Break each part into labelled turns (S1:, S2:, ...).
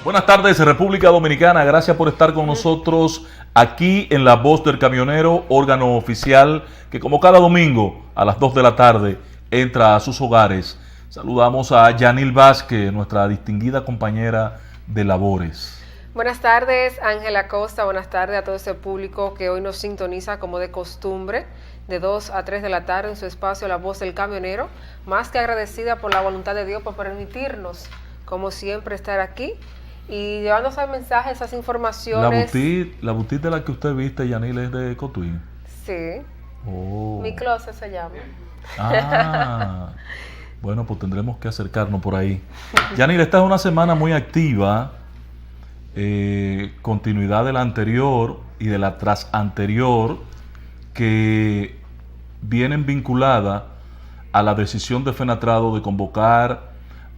S1: Buenas tardes, República Dominicana. Gracias por estar con nosotros aquí en La Voz del Camionero, órgano oficial que como cada domingo a las 2 de la tarde entra a sus hogares. Saludamos a Yanil Vázquez, nuestra distinguida compañera de labores.
S2: Buenas tardes, Ángela Costa. Buenas tardes a todo ese público que hoy nos sintoniza como de costumbre, de 2 a 3 de la tarde en su espacio La Voz del Camionero. Más que agradecida por la voluntad de Dios por permitirnos, como siempre, estar aquí y llevando esos mensajes, esas informaciones.
S1: La boutique de la que usted viste, Yanil, es de Cotuí.
S2: Sí.
S1: Oh.
S2: Mi closet se llama.
S1: Ah, bueno, pues tendremos que acercarnos por ahí. Yanil, esta es una semana muy activa, continuidad de la anterior y de la tras anterior, que vienen vinculadas a la decisión de Fenatrado de convocar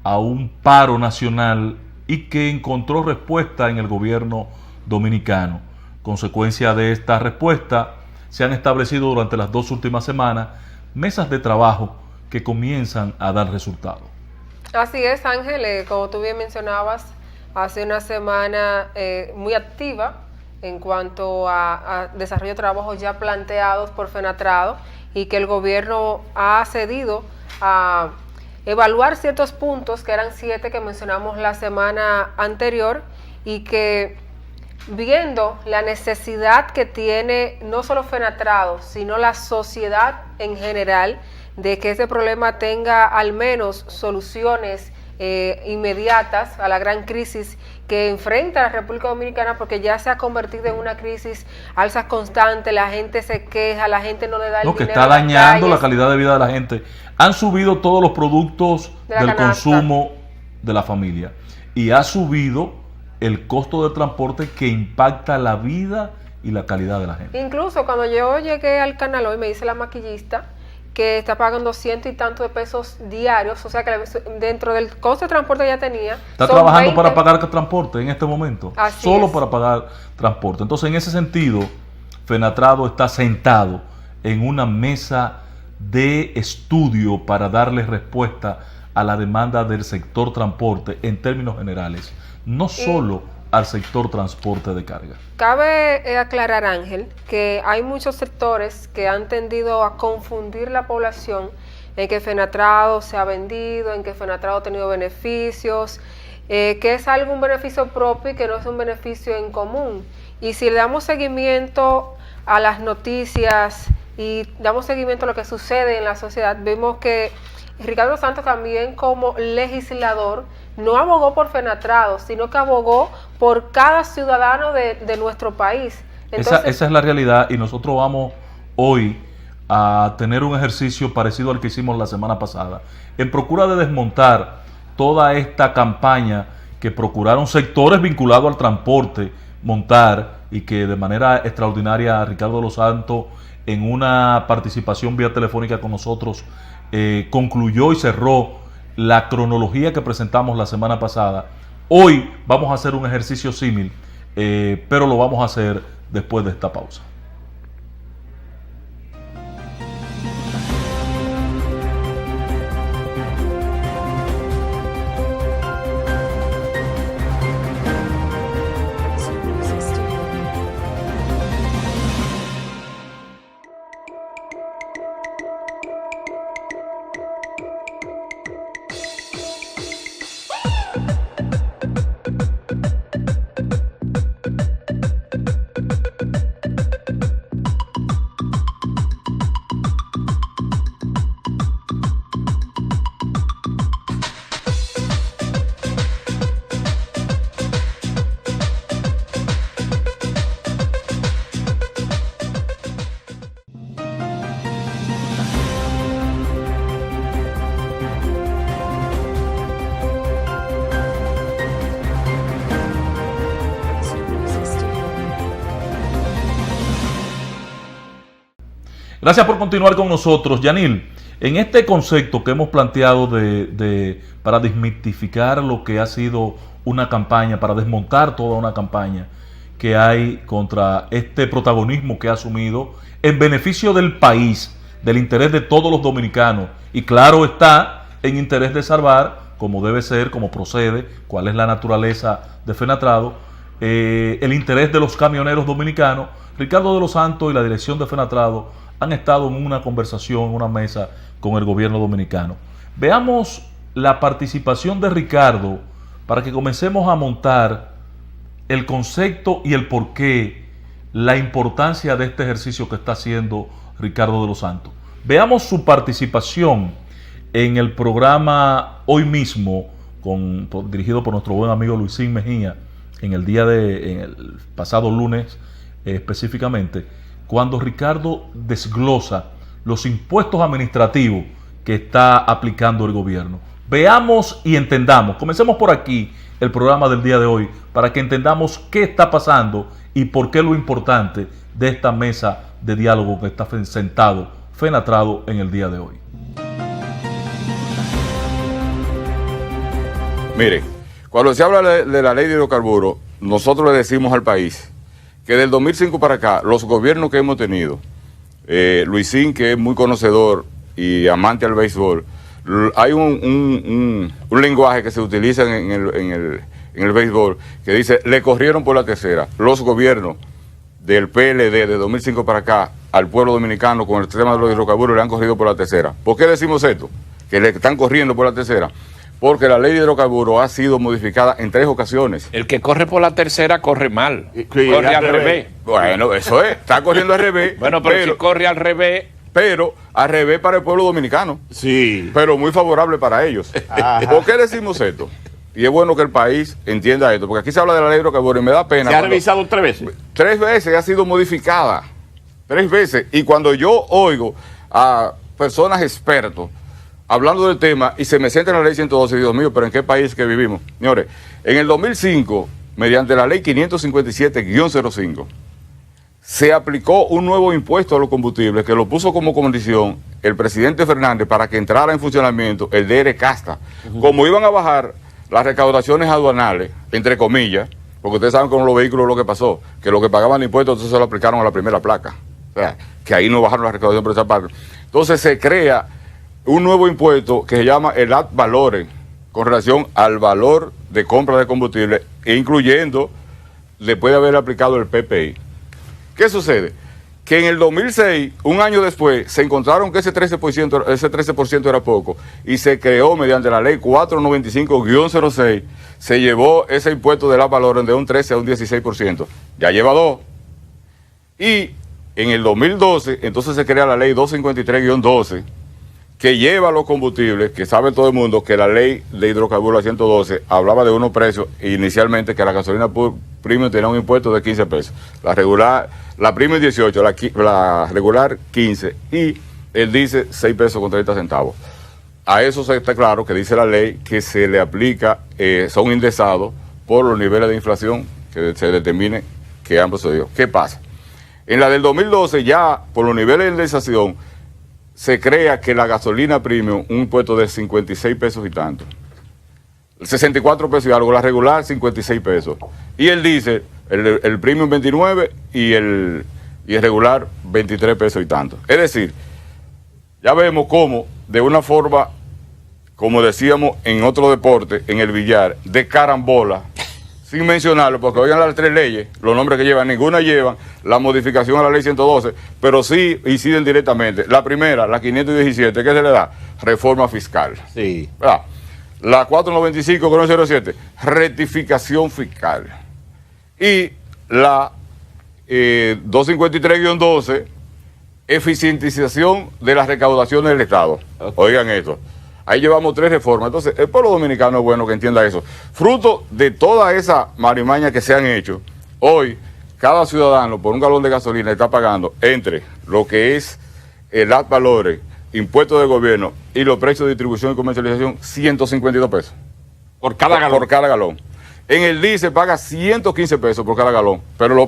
S1: a un paro nacional y que encontró respuesta en el gobierno dominicano. Consecuencia de esta respuesta, se han establecido durante las 2 últimas semanas mesas de trabajo que comienzan a dar resultados.
S2: Así es, Ángel, como tú bien mencionabas, hace una semana muy activa en cuanto a desarrollo de trabajos ya planteados por Fenatrado y que el gobierno ha cedido a evaluar ciertos puntos, que eran 7 que mencionamos la semana anterior, y que viendo la necesidad que tiene no solo Fenatrado, sino la sociedad en general, de que ese problema tenga al menos soluciones inmediatas a la gran crisis que enfrenta la República Dominicana, porque ya se ha convertido en una crisis, alzas constantes, la gente se queja, la gente no le da el dinero.
S1: Lo que está dañando la calidad de vida de la gente. Han subido todos los productos del consumo de la familia y ha subido el costo de transporte que impacta la vida y la calidad de la gente.
S2: Incluso cuando yo llegué al canal hoy, me dice la maquillista que está pagando 100 y tanto de pesos diarios, o sea que dentro del costo de transporte que ya tenía.
S1: Está trabajando para pagar transporte en este momento, solo
S2: es.
S1: Para pagar transporte. Entonces, en ese sentido, Fenatrado está sentado en una mesa de estudio para darle respuesta a la demanda del sector transporte en términos generales, no solo al sector transporte de carga.
S2: Cabe aclarar, Ángel, que hay muchos sectores que han tendido a confundir la población en que Fenatrado se ha vendido, en que Fenatrado ha tenido beneficios, que es un beneficio propio y que no es un beneficio en común. Y si le damos seguimiento a las noticias y damos seguimiento a lo que sucede en la sociedad, vemos que Ricardo Santos también, como legislador, no abogó por Fenatrado, sino que abogó por cada ciudadano de nuestro país. Entonces,
S1: esa es la realidad, y nosotros vamos hoy a tener un ejercicio parecido al que hicimos la semana pasada, en procura de desmontar toda esta campaña que procuraron sectores vinculados al transporte montar, y que de manera extraordinaria Ricardo Los Santos, en una participación vía telefónica con nosotros, concluyó y cerró la cronología que presentamos la semana pasada. Hoy vamos a hacer un ejercicio símil, pero lo vamos a hacer después de esta pausa. Gracias por continuar con nosotros, Yanil. En este concepto que hemos planteado para desmitificar lo que ha sido una campaña, para desmontar toda una campaña que hay contra este protagonismo que ha asumido en beneficio del país, del interés de todos los dominicanos, y claro está, en interés de salvar como debe ser, como procede, cuál es la naturaleza de Fenatrado, el interés de los camioneros dominicanos. Ricardo de los Santos y la dirección de Fenatrado han estado en una conversación, en una mesa con el gobierno dominicano. Veamos la participación de Ricardo para que comencemos a montar el concepto y el porqué, la importancia de este ejercicio que está haciendo Ricardo de los Santos. Veamos su participación en el programa Hoy Mismo, dirigido por nuestro buen amigo Luisín Mejía, en el pasado lunes específicamente, cuando Ricardo desglosa los impuestos administrativos que está aplicando el gobierno. Veamos y entendamos, comencemos por aquí el programa del día de hoy, para que entendamos qué está pasando y por qué lo importante de esta mesa de diálogo que está sentado Fenatrado en el día de hoy.
S3: Mire, cuando se habla de la ley de hidrocarburos, nosotros le decimos al país que del 2005 para acá, los gobiernos que hemos tenido, Luisín, que es muy conocedor y amante al béisbol, hay un lenguaje que se utiliza en el béisbol que dice, le corrieron por la tercera. Los gobiernos del PLD de 2005 para acá al pueblo dominicano con el tema de los hidrocarburos le han corrido por la tercera. ¿Por qué decimos esto? Que le están corriendo por la tercera. Porque la ley de hidrocarburos ha sido modificada en 3 ocasiones.
S4: El que corre por la tercera corre mal. Corre al revés.
S3: Bueno, eso es. Está corriendo al revés.
S4: Bueno, pero si corre al revés.
S3: Pero al revés para el pueblo dominicano.
S5: Sí.
S3: Pero muy favorable para ellos. ¿Por qué decimos esto? Y es bueno que el país entienda esto. Porque aquí se habla de la ley de hidrocarburos y me da pena.
S5: ¿Se ha revisado 3 veces?
S3: 3 veces ha sido modificada. 3 veces. Y cuando yo oigo a personas expertos hablando del tema y se me sienta en la ley 112, Dios mío, pero ¿en qué país que vivimos? Señores, en el 2005, mediante la ley 557-05, se aplicó un nuevo impuesto a los combustibles que lo puso como condición el presidente Fernández para que entrara en funcionamiento el DR Casta. Como iban a bajar las recaudaciones aduanales, entre comillas, porque ustedes saben con los vehículos lo que pasó, que lo que pagaban impuestos entonces se lo aplicaron a la primera placa. O sea, que ahí no bajaron la recaudación por esa parte. Entonces se crea un nuevo impuesto que se llama el ad valorem, con relación al valor de compra de combustible, incluyendo, después de haber aplicado el PPI. ¿Qué sucede? Que en el 2006, un año después, se encontraron que ese 13% era poco y se creó mediante la ley 495-06, se llevó ese impuesto del ad valorem de un 13 a un 16%. Ya lleva 2. Y en el 2012, entonces se crea la ley 253-12, que lleva los combustibles, que sabe todo el mundo que la ley de hidrocarburos 112 hablaba de unos precios inicialmente que la gasolina premium tenía un impuesto de 15 pesos, la regular, la premium 18, la regular 15 y el diésel 6 pesos con 30 centavos. A eso se está claro que dice la ley que se le aplica, son indexados por los niveles de inflación que se determine que han procedido. ¿Qué pasa? En la del 2012 ya por los niveles de indexación se crea que la gasolina premium, un impuesto de 56 pesos y tanto, 64 pesos y algo, la regular 56 pesos, y el diésel, el premium 29 y el regular 23 pesos y tanto. Es decir, ya vemos cómo, de una forma, como decíamos en otro deporte, en el billar, de carambola, sin mencionarlo, porque oigan las 3 leyes, los nombres que llevan, ninguna llevan la modificación a la ley 112, pero sí inciden directamente. La primera, la 517, ¿qué se le da? Reforma fiscal.
S5: Sí.
S3: ¿Verdad? La 495-07, rectificación fiscal. Y la 253-12, eficientización de las recaudaciones del Estado. Okay. Oigan esto. Ahí llevamos 3 reformas. Entonces, el pueblo dominicano es bueno que entienda eso. Fruto de toda esa marimaña que se han hecho, hoy cada ciudadano por un galón de gasolina está pagando entre lo que es el ad valorem, impuestos de gobierno y los precios de distribución y comercialización, 152 pesos.
S5: Por cada galón.
S3: Por cada galón. En el diésel paga 115 pesos por cada galón. Pero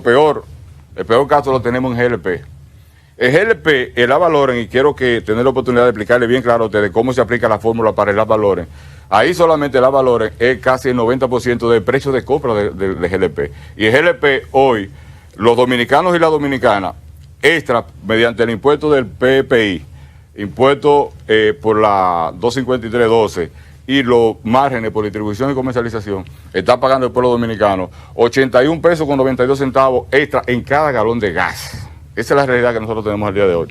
S3: el peor caso lo tenemos en GLP. El GLP, el ad valorem, y quiero que tener la oportunidad de explicarle bien claro a ustedes cómo se aplica la fórmula para el ad valorem. Ahí solamente el ad valorem es casi el 90% del precio de compra de GLP. Y el GLP hoy, los dominicanos y las dominicanas, extra mediante el impuesto del PPI, impuesto por la 253-12 y los márgenes por distribución y comercialización, está pagando el pueblo dominicano 81 pesos con 92 centavos extra en cada galón de gas. Esa es la realidad que nosotros tenemos el día de hoy.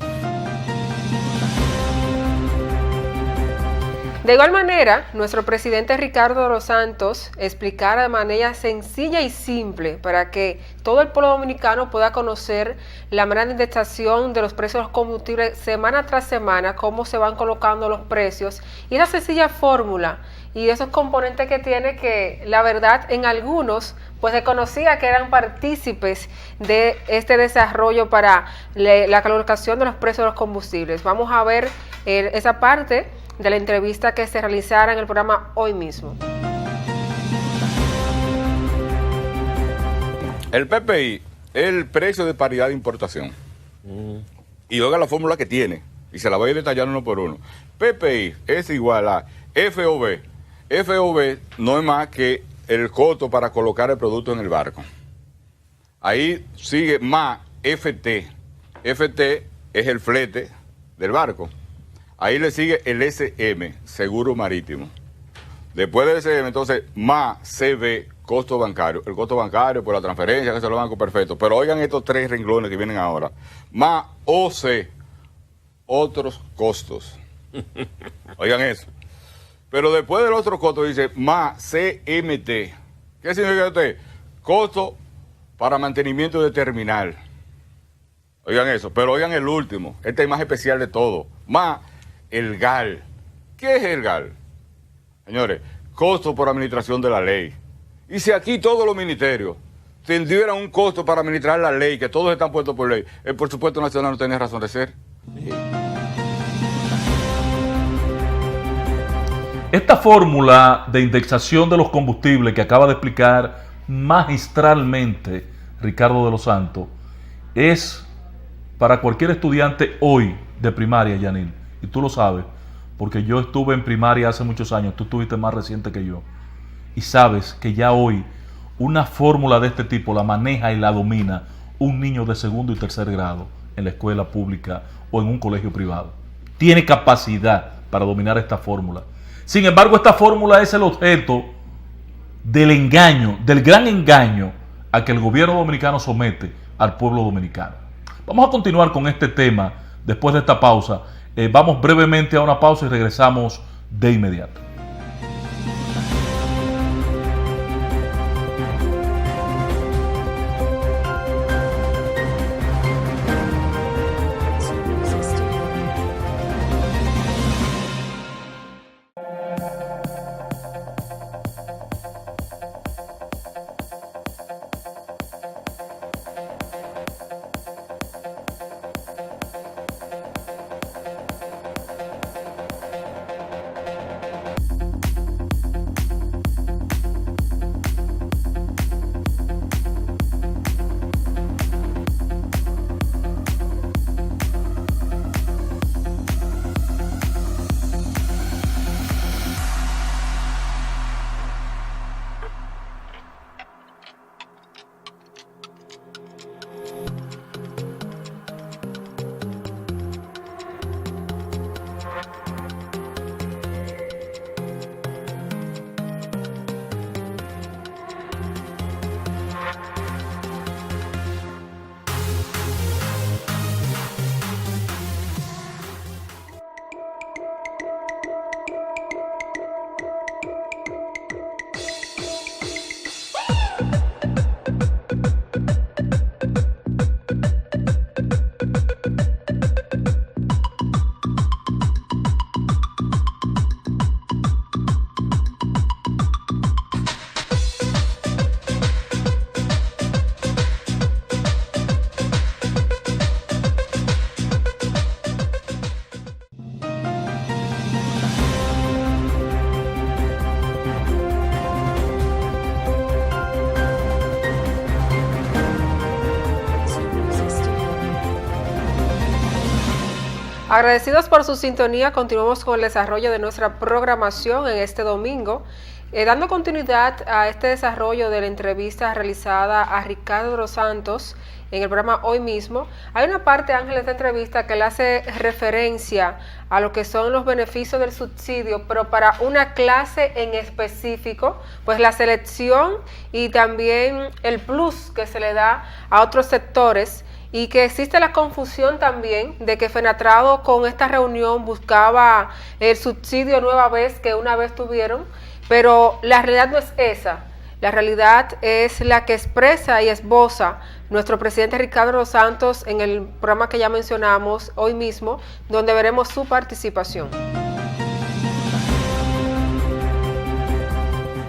S2: De igual manera, nuestro presidente Ricardo de los Santos explicara de manera sencilla y simple para que todo el pueblo dominicano pueda conocer la manera de indexación de los precios de los combustibles semana tras semana, cómo se van colocando los precios y esa sencilla fórmula y esos componentes que tiene que, la verdad, en algunos pues reconocía que eran partícipes de este desarrollo para la colocación de los precios de los combustibles. Vamos a ver esa parte de la entrevista que se realizara en el programa hoy mismo.
S3: El PPI es el precio de paridad de importación. Y oiga la fórmula que tiene, y se la voy a detallar uno por uno. PPI es igual a FOB. FOB no es más que el costo para colocar el producto en el barco. Ahí sigue más FT. FT es el flete del barco. Ahí le sigue el SM, seguro marítimo. Después del SM, entonces, más CB, costo bancario. El costo bancario por la transferencia, que es el banco perfecto. Pero oigan estos tres renglones que vienen ahora. Más OC, otros costos. Oigan eso. Pero después del otro costo dice más CMT. ¿Qué significa usted? Costo para mantenimiento de terminal. Oigan eso. Pero oigan el último. Este es más especial de todo. Más el GAL. ¿Qué es el GAL? Señores, costo por administración de la ley. Y si aquí todos los ministerios tendieran un costo para administrar la ley, que todos están puestos por ley, el presupuesto nacional no tiene razón de ser.
S1: Esta fórmula de indexación de los combustibles que acaba de explicar magistralmente Ricardo de los Santos es para cualquier estudiante hoy de primaria, Yanil. Y tú lo sabes, porque yo estuve en primaria hace muchos años, tú estuviste más reciente que yo. Y sabes que ya hoy una fórmula de este tipo la maneja y la domina un niño de segundo y tercer grado en la escuela pública o en un colegio privado. Tiene capacidad para dominar esta fórmula. Sin embargo, esta fórmula es el objeto del engaño, del gran engaño a que el gobierno dominicano somete al pueblo dominicano. Vamos a continuar con este tema después de esta pausa. Vamos brevemente a una pausa y regresamos de inmediato.
S2: Agradecidos por su sintonía, continuamos con el desarrollo de nuestra programación en este domingo. Dando continuidad a este desarrollo de la entrevista realizada a Ricardo dos Santos en el programa Hoy Mismo, hay una parte, Ángel, de esta entrevista que le hace referencia a lo que son los beneficios del subsidio, pero para una clase en específico, pues la selección y también el plus que se le da a otros sectores, y que existe la confusión también de que Fenatrado con esta reunión buscaba el subsidio nueva vez que una vez tuvieron, pero la realidad no es esa. La realidad es la que expresa y esboza nuestro presidente Ricardo dos Santos en el programa que ya mencionamos Hoy Mismo, donde veremos su participación.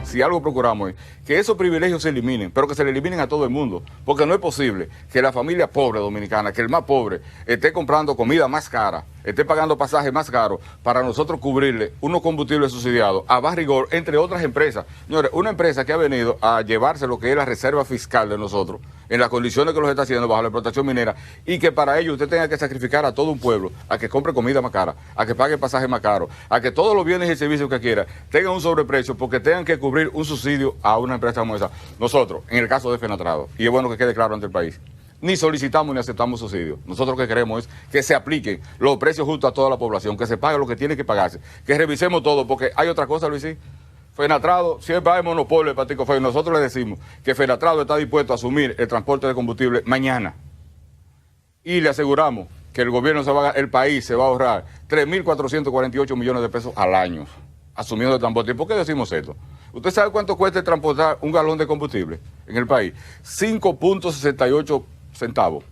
S3: Si algo procuramos es que esos privilegios se eliminen, pero que se le eliminen a todo el mundo, porque no es posible que la familia pobre dominicana, que el más pobre, esté comprando comida más cara, esté pagando pasajes más caros para nosotros cubrirle unos combustibles subsidiados a barrigor, entre otras empresas. Señores, una empresa que ha venido a llevarse lo que es la reserva fiscal de nosotros, en las condiciones que los está haciendo bajo la explotación minera, y que para ello usted tenga que sacrificar a todo un pueblo, a que compre comida más cara, a que pague pasajes más caros, a que todos los bienes y servicios que quiera tengan un sobreprecio porque tengan que cubrir un subsidio a una empresa como esa. Nosotros, en el caso de Fenatrado, y es bueno que quede claro ante el país, ni solicitamos ni aceptamos subsidios. Nosotros lo que queremos es que se apliquen los precios justos a toda la población, que se pague lo que tiene que pagarse, que revisemos todo, porque hay otra cosa, Luisín. Fenatrado siempre hay monopolio de Patico Feo. Nosotros le decimos que Fenatrado está dispuesto a asumir el transporte de combustible mañana. Y le aseguramos que el gobierno el país se va a ahorrar 3.448 millones de pesos al año asumiendo el transporte. ¿Y por qué decimos esto? ¿Usted sabe cuánto cuesta transportar un galón de combustible en el país? 5.68 centavos.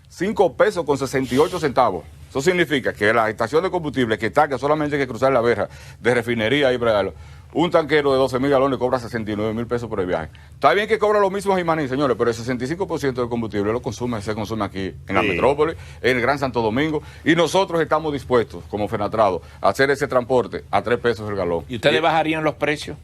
S3: 5 pesos con 68 centavos. Eso significa que la estación de combustible que solamente hay que cruzar la verja de refinería y bregarlo, un tanquero de 12.000 galones cobra 69.000 pesos por el viaje. Está bien que cobra lo mismo Jimaní, señores, pero el 65% del combustible se consume aquí en la metrópoli, en el Gran Santo Domingo, y nosotros estamos dispuestos, como Fenatrado, a hacer ese transporte a 3 pesos el galón.
S4: ¿Y ustedes bajarían los precios?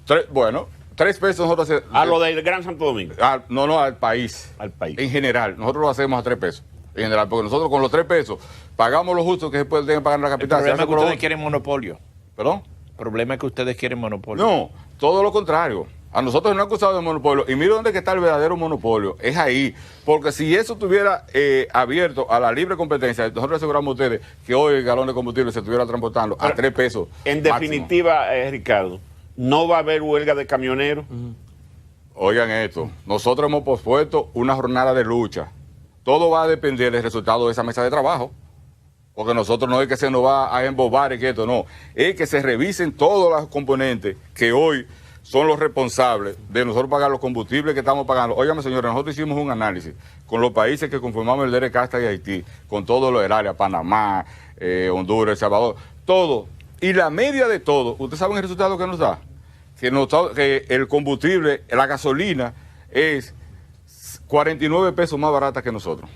S3: 3 pesos nosotros
S5: a lo del Gran Santo Domingo.
S3: No, al país.
S5: Al país.
S3: En general, nosotros lo hacemos a 3 pesos. En general, porque nosotros con los 3 pesos pagamos lo justo que se puede pagar en la capital.
S4: El problema es que ustedes quieren monopolio.
S3: ¿Perdón?
S4: El problema es que ustedes quieren monopolio.
S3: No, todo lo contrario. A nosotros no han acusado de monopolio. Y mire dónde que está el verdadero monopolio. Es ahí. Porque si eso estuviera abierto a la libre competencia, nosotros aseguramos a ustedes que hoy el galón de combustible se estuviera transportando a 3 pesos.
S5: En definitiva, Ricardo, no va a haber huelga de camioneros.
S3: Oigan esto. Nosotros hemos pospuesto una jornada de lucha. Todo va a depender del resultado de esa mesa de trabajo. Porque nosotros no es que se nos va a embobar y que esto no. Es que se revisen todos los componentes que hoy son los responsables de nosotros pagar los combustibles que estamos pagando. Óigame, señores, nosotros hicimos un análisis con los países que conformamos el DRCASTA y Haití, con todo lo del área, Panamá, Honduras, El Salvador, todo. Y la media de todo, ¿ustedes saben el resultado que nos da? Que el combustible, la gasolina, es 49 pesos más barata que nosotros.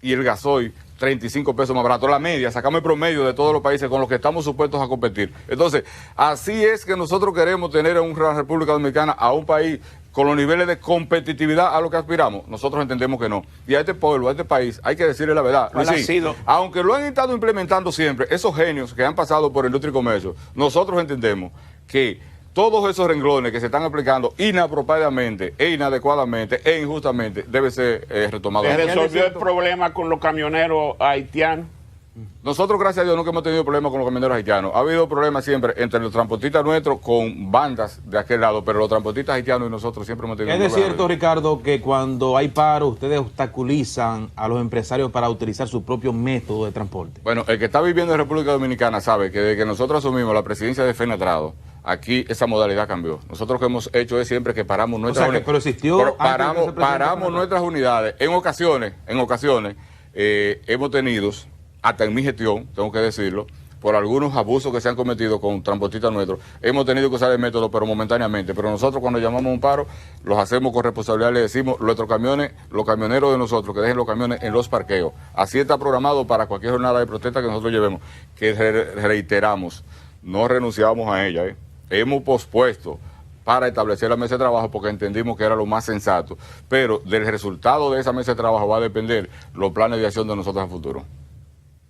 S3: Y el gasoil, 35 pesos más barato. La media, sacamos el promedio de todos los países con los que estamos supuestos a competir. Entonces, así es que nosotros queremos tener en una República Dominicana a un país con los niveles de competitividad a los que aspiramos. Nosotros entendemos que no. Y a este pueblo, a este país, hay que decirle la verdad. Luisín, aunque lo han estado implementando siempre, esos genios que han pasado por industria y comercio, nosotros entendemos que todos esos renglones que se están aplicando inapropiadamente, inadecuadamente e injustamente deben ser retomados.
S5: ¿Se resolvió el problema con los camioneros haitianos?
S3: Nosotros, gracias a Dios, nunca hemos tenido problemas con los camioneros haitianos. Ha habido problemas siempre entre los transportistas nuestros con bandas de aquel lado, pero los transportistas haitianos y nosotros siempre hemos tenido problemas.
S6: ¿Es cierto, Ricardo, que cuando hay paro ustedes obstaculizan a los empresarios para utilizar su propio método de transporte?
S3: Bueno, el que está viviendo en República Dominicana sabe que desde que nosotros asumimos la presidencia de Fenatrado, aquí esa modalidad cambió. Nosotros lo que hemos hecho es siempre que paramos nuestras unidades.
S6: Pero existió
S3: paramos nuestras unidades. En ocasiones, hemos tenido, hasta en mi gestión, tengo que decirlo, por algunos abusos que se han cometido con transportistas nuestros, hemos tenido que usar el método, pero momentáneamente. Pero nosotros cuando llamamos a un paro, los hacemos con responsabilidad, le decimos, nuestros camiones, los camioneros de nosotros, que dejen los camiones en los parqueos. Así está programado para cualquier jornada de protesta que nosotros llevemos, que reiteramos, no renunciamos a ella, Hemos pospuesto para establecer la mesa de trabajo porque entendimos que era lo más sensato, pero del resultado de esa mesa de trabajo va a depender los planes de acción de nosotros a futuro.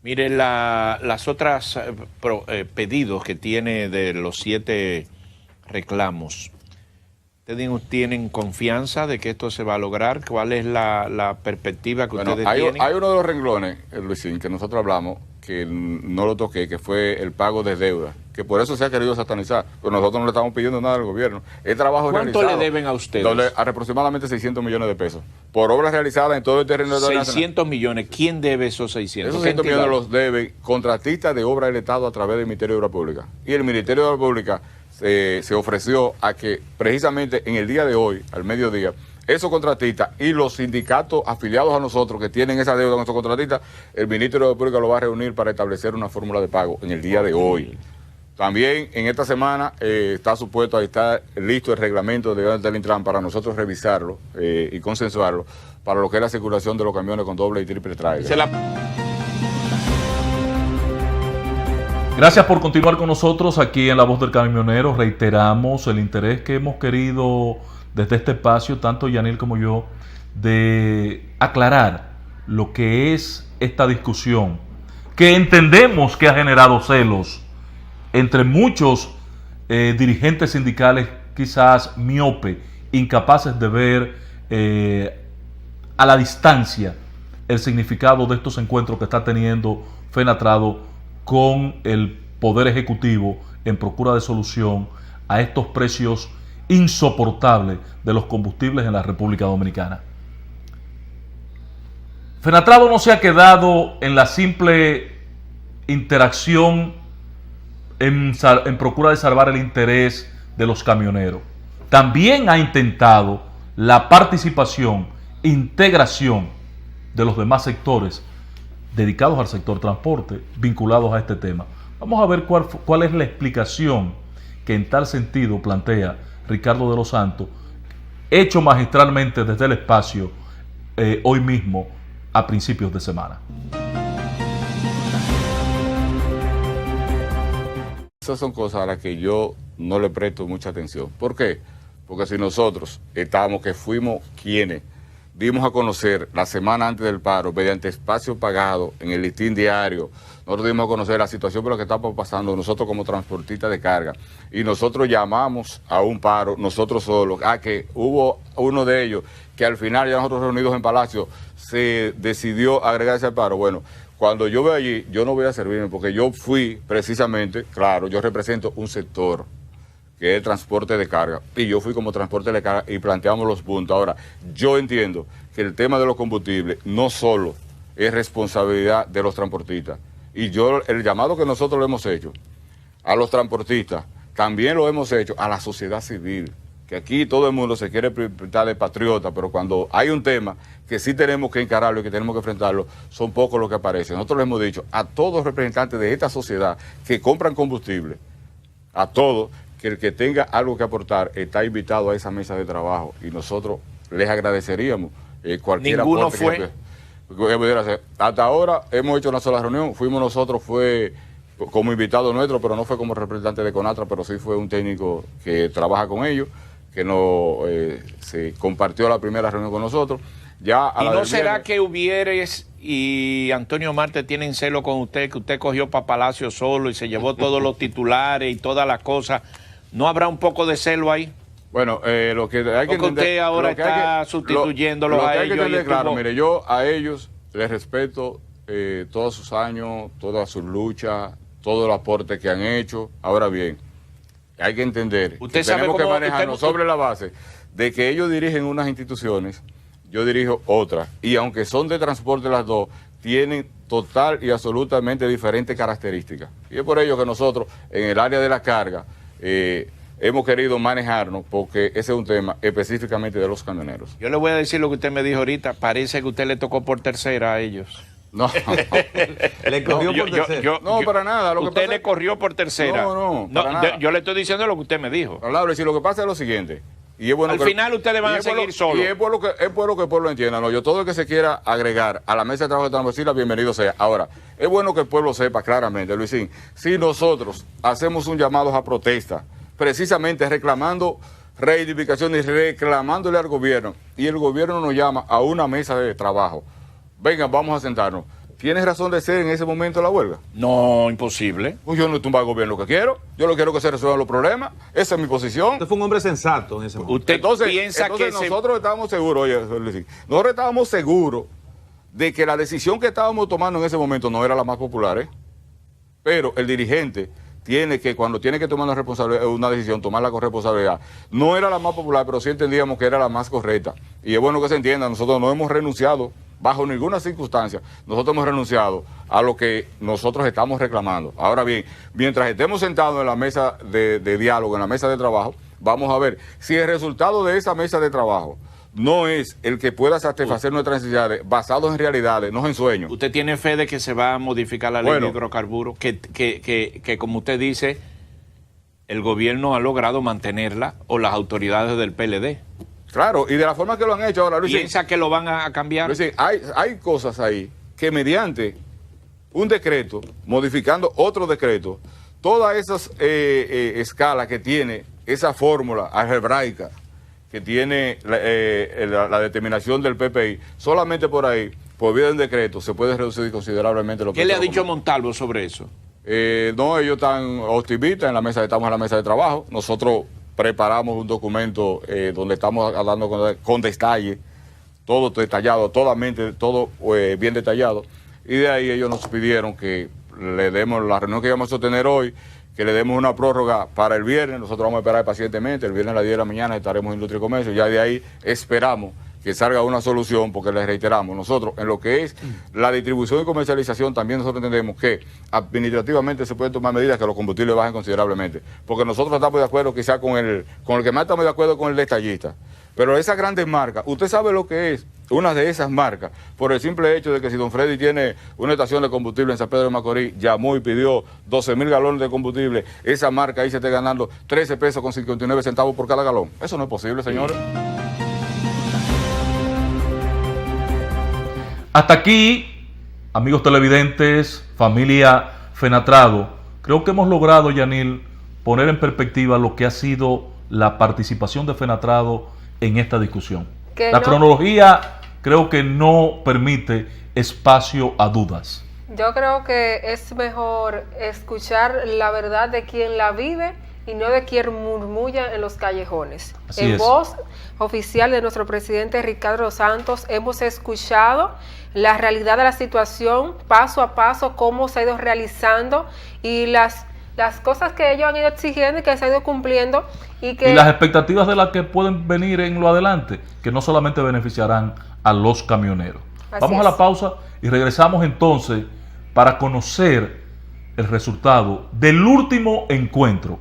S4: Mire, las otras pedidos que tiene de los 7 reclamos. ¿Ustedes tienen confianza de que esto se va a lograr? ¿Cuál es la perspectiva que ustedes tienen?
S3: Hay uno de los renglones, Luisín, que nosotros hablamos, que no lo toqué, que fue el pago de deuda, que por eso se ha querido satanizar, pero nosotros no le estamos pidiendo nada al gobierno. Es trabajo
S4: ¿Cuánto
S3: realizado.
S4: le deben a ustedes?
S3: Aproximadamente 600 millones de pesos, por obras realizadas en todo el terreno de la
S4: 600 millones. ¿Quién debe esos 600?
S3: Esos 600 millones los deben contratistas de obra del Estado a través del Ministerio de Obras Públicas. Y el Ministerio de Obras Públicas se ofreció a que precisamente en el día de hoy, al mediodía, esos contratistas y los sindicatos afiliados a nosotros que tienen esa deuda con esos contratistas, el Ministerio de Obras Públicas lo va a reunir para establecer una fórmula de pago en el día de hoy. También en esta semana está supuesto a estar listo el reglamento del Intran para nosotros revisarlo y consensuarlo para lo que es la circulación de los camiones con doble y triple trailer.
S1: Gracias por continuar con nosotros aquí en La Voz del Camionero. Reiteramos el interés que hemos querido desde este espacio, tanto Yanil como yo, de aclarar lo que es esta discusión, que entendemos que ha generado celos entre muchos dirigentes sindicales, quizás miope, incapaces de ver a la distancia el significado de estos encuentros que está teniendo Fenatrado con el Poder Ejecutivo en procura de solución a estos precios insoportables de los combustibles en la República Dominicana. Fenatrado no se ha quedado en la simple interacción en procura de salvar el interés de los camioneros. También ha intentado la participación, integración de los demás sectores dedicados al sector transporte, vinculados a este tema. Vamos a ver cuál es la explicación que en tal sentido plantea Ricardo de los Santos, hecho magistralmente desde el espacio hoy mismo a principios de semana.
S3: Esas son cosas a las que yo no le presto mucha atención. ¿Por qué? Porque si nosotros fuimos quienes dimos a conocer la semana antes del paro, mediante espacio pagado en el listín diario, nosotros dimos a conocer la situación por la que estamos pasando nosotros como transportistas de carga, y nosotros llamamos a un paro, nosotros solos, a que hubo uno de ellos que al final ya nosotros reunidos en Palacio se decidió agregarse al paro. Bueno, cuando yo veo allí, yo no voy a servirme, porque yo fui precisamente, claro, yo represento un sector que es el transporte de carga, y yo fui como transporte de carga y planteamos los puntos. Ahora, yo entiendo que el tema de los combustibles no solo es responsabilidad de los transportistas, y el llamado que nosotros le hemos hecho a los transportistas, también lo hemos hecho a la sociedad civil, que aquí todo el mundo se quiere pintar de patriota, pero cuando hay un tema que sí tenemos que encararlo y que tenemos que enfrentarlo, son pocos los que aparecen. Nosotros le hemos dicho a todos los representantes de esta sociedad que compran combustible, a todos, que el que tenga algo que aportar está invitado a esa mesa de trabajo, y nosotros les agradeceríamos cualquier
S4: Ninguno
S3: aporte que pudiera hacer. Hasta ahora hemos hecho una sola reunión, fuimos nosotros, fue como invitado nuestro, pero no fue como representante de Conatra, pero sí fue un técnico que trabaja con ellos, que se compartió la primera reunión con nosotros. Ya
S4: ¿Y no será que Uvieres y Antonio Marte tienen celo con usted, que usted cogió para Palacio solo y se llevó todos los titulares y todas las cosas? ¿No habrá un poco de celo ahí?
S3: Bueno, lo que hay que entender...
S4: Porque usted ahora está sustituyéndolos a ellos.
S3: Claro, mire, yo a ellos les respeto todos sus años, todas sus luchas, todo el aporte que han hecho. Ahora bien, hay que entender que tenemos que manejarnos sobre la base de que ellos dirigen unas instituciones, yo dirijo otras, y aunque son de transporte las dos, tienen total y absolutamente diferentes características. Y es por ello que nosotros, en el área de la carga, hemos querido manejarnos, porque ese es un tema específicamente de los camioneros.
S4: Yo le voy a decir lo que usted me dijo ahorita, parece que usted le tocó por tercera a ellos.
S3: No,
S6: le corrió por tercera.
S3: No, para nada.
S4: Usted le corrió por tercera.
S3: No, para nada.
S4: Yo le estoy diciendo lo que usted me dijo.
S3: Claro, si lo que pasa es lo siguiente. Y es bueno
S4: al final ustedes van a seguir solos.
S3: Y es bueno que el pueblo entienda. ¿No? Yo todo el que se quiera agregar a la mesa de trabajo de Transportistas, bienvenido sea. Ahora, es bueno que el pueblo sepa claramente, Luisín, si nosotros hacemos un llamado a protesta, precisamente reclamando reivindicación y reclamándole al gobierno, y el gobierno nos llama a una mesa de trabajo, venga, vamos a sentarnos, ¿tienes razón de ser en ese momento la huelga?
S4: No, imposible.
S3: Pues yo no tumbar al gobierno lo que quiero. Yo lo quiero que se resuelvan los problemas. Esa es mi posición.
S6: Usted fue un hombre sensato en ese momento.
S4: Usted piensa
S3: entonces
S4: que
S3: nosotros estábamos seguros, oye, nosotros estábamos seguros de que la decisión que estábamos tomando en ese momento no era la más popular, pero el dirigente tiene que, cuando tiene que tomar una decisión, tomarla con responsabilidad. No era la más popular, pero sí entendíamos que era la más correcta. Y es bueno que se entienda, nosotros no hemos renunciado bajo ninguna circunstancia. Nosotros hemos renunciado a lo que nosotros estamos reclamando. Ahora bien, mientras estemos sentados en la mesa de diálogo, en la mesa de trabajo, vamos a ver si el resultado de esa mesa de trabajo no es el que pueda satisfacer nuestras necesidades basados en realidades, no en sueños.
S4: ¿Usted tiene fe de que se va a modificar la ley de hidrocarburos? Que como usted dice, el gobierno ha logrado mantenerla, o las autoridades del PLD.
S3: Claro, y de la forma que lo han hecho ahora, Luis.
S4: ¿Piensa que lo van a cambiar?
S3: Luis, hay cosas ahí que mediante un decreto, modificando otro decreto, todas esas escalas que tiene esa fórmula algebraica, que tiene la determinación del PPI, solamente por ahí, por vía de un decreto, se puede reducir considerablemente lo que...
S4: ¿Qué le ha dicho Montalvo sobre eso?
S3: No, ellos están optimistas, estamos en la mesa de trabajo. Nosotros preparamos un documento donde estamos hablando con detalle, todo detallado, todo bien detallado. Y de ahí ellos nos pidieron que le demos la reunión que íbamos a sostener hoy, que le demos una prórroga para el viernes. Nosotros vamos a esperar pacientemente. El viernes a las 10 de la mañana estaremos en Industria y Comercio. Ya de ahí esperamos que salga una solución, porque les reiteramos, nosotros en lo que es la distribución y comercialización, también nosotros entendemos que administrativamente se pueden tomar medidas que los combustibles bajen considerablemente, porque nosotros estamos de acuerdo quizá con el que más estamos de acuerdo con el detallista, pero esas grandes marcas, usted sabe lo que es una de esas marcas, por el simple hecho de que si don Freddy tiene una estación de combustible en San Pedro de Macorís, llamó y pidió 12,000 galones de combustible, esa marca ahí se esté ganando 13 pesos con 59 centavos por cada galón. Eso no es posible, señores.
S1: Hasta aquí, amigos televidentes, familia Fenatrado, creo que hemos logrado, Yanil, poner en perspectiva lo que ha sido la participación de Fenatrado en esta discusión. La cronología creo que no permite espacio a dudas.
S2: Yo creo que es mejor escuchar la verdad de quien la vive y no de quien murmulla en los callejones. En voz oficial de nuestro presidente Ricardo Santos hemos escuchado la realidad de la situación, paso a paso, cómo se ha ido realizando y las cosas que ellos han ido exigiendo y que se han ido cumpliendo. Y
S1: las expectativas de las que pueden venir en lo adelante, que no solamente beneficiarán a los camioneros. Vamos a la pausa y regresamos entonces para conocer el resultado del último encuentro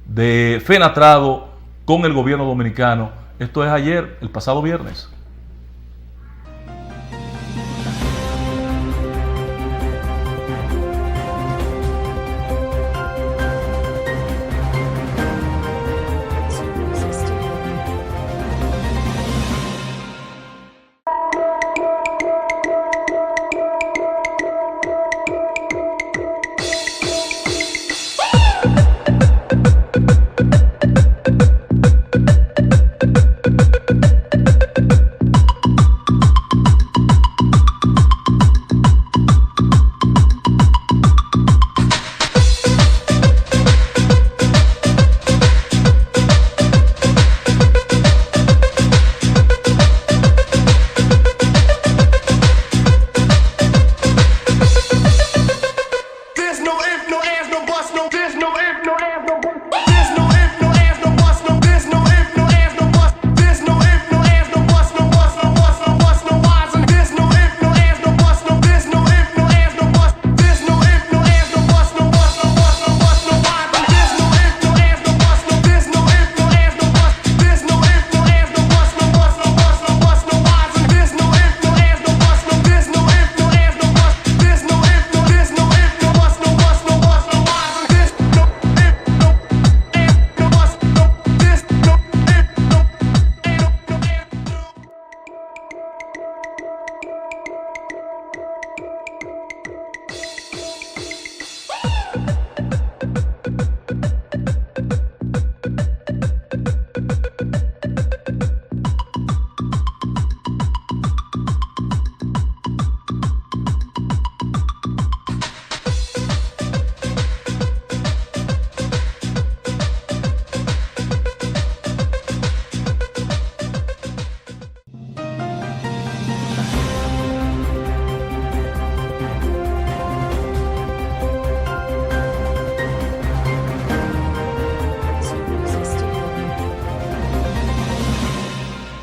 S1: de Fenatrado con el gobierno dominicano. Esto es ayer, el pasado viernes.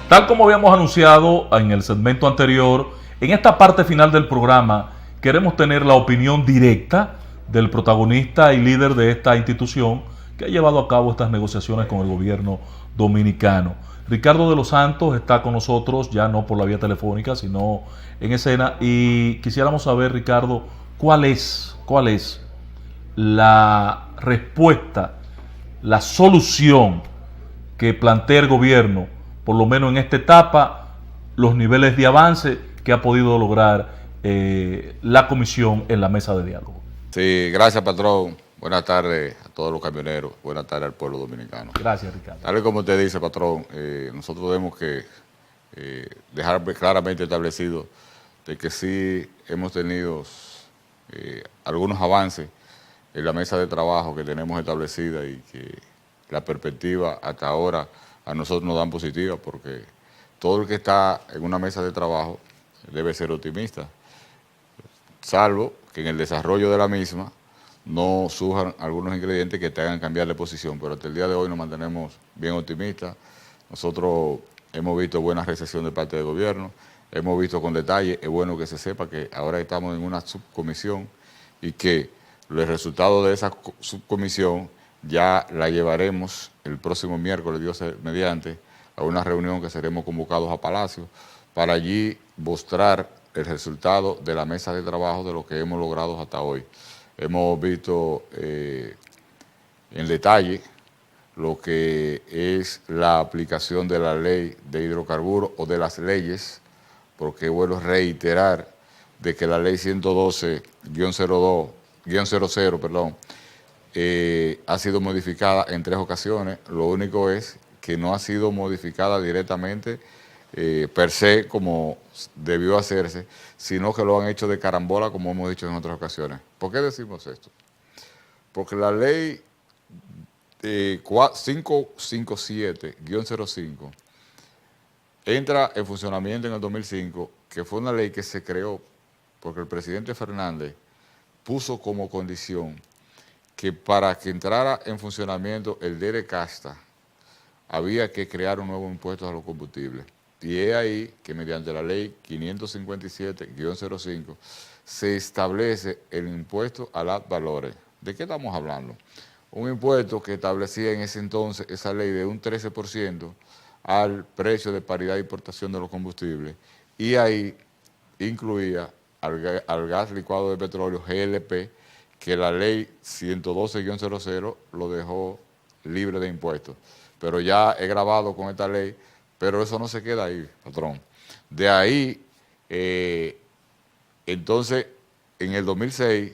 S1: Tal como habíamos anunciado en el segmento anterior, en esta parte final del programa queremos tener la opinión directa del protagonista y líder de esta institución que ha llevado a cabo estas negociaciones con el gobierno dominicano. Ricardo de los Santos está con nosotros, ya no por la vía telefónica, sino en escena, y quisiéramos saber, Ricardo, ¿cuál es la respuesta, la solución que plantea el gobierno, por lo menos en esta etapa, los niveles de avance que ha podido lograr la comisión en la mesa de diálogo?
S3: Sí, gracias, patrón. Buenas tardes a todos los camioneros. Buenas tardes al pueblo dominicano.
S1: Gracias, Ricardo.
S3: Tal y como usted dice, patrón, nosotros tenemos que dejar claramente establecido de que sí hemos tenido algunos avances en la mesa de trabajo que tenemos establecida y que la perspectiva hasta ahora a nosotros nos dan positiva, porque todo el que está en una mesa de trabajo debe ser optimista, salvo que en el desarrollo de la misma no surjan algunos ingredientes que te hagan cambiar de posición, pero hasta el día de hoy nos mantenemos bien optimistas. Nosotros hemos visto buena recepción de parte del gobierno, hemos visto con detalle, es bueno que se sepa que ahora estamos en una subcomisión y que los resultados de esa subcomisión ya la llevaremos el próximo miércoles, Dios mediante, a una reunión que seremos convocados a Palacio para allí mostrar el resultado de la mesa de trabajo de lo que hemos logrado hasta hoy. Hemos visto en detalle lo que es la aplicación de la ley de hidrocarburos o de las leyes, porque es bueno reiterar de que la ley 112-00, ha sido modificada en 3 ocasiones. Lo único es que no ha sido modificada directamente per se como debió hacerse, sino que lo han hecho de carambola, como hemos dicho en otras ocasiones. ¿Por qué decimos esto? Porque la ley 557-05 entra en funcionamiento en el 2005, que fue una ley que se creó porque el presidente Fernández puso como condición que para que entrara en funcionamiento el DERECASTA había que crear un nuevo impuesto a los combustibles. Y es ahí que mediante la ley 557-05 se establece el impuesto a los valores. ¿De qué estamos hablando? Un impuesto que establecía en ese entonces esa ley de un 13% al precio de paridad de importación de los combustibles, y ahí incluía al gas licuado de petróleo, GLP, que la ley 112-00 lo dejó libre de impuestos. Pero ya he grabado con esta ley, pero eso no se queda ahí, patrón. De ahí, entonces, en el 2006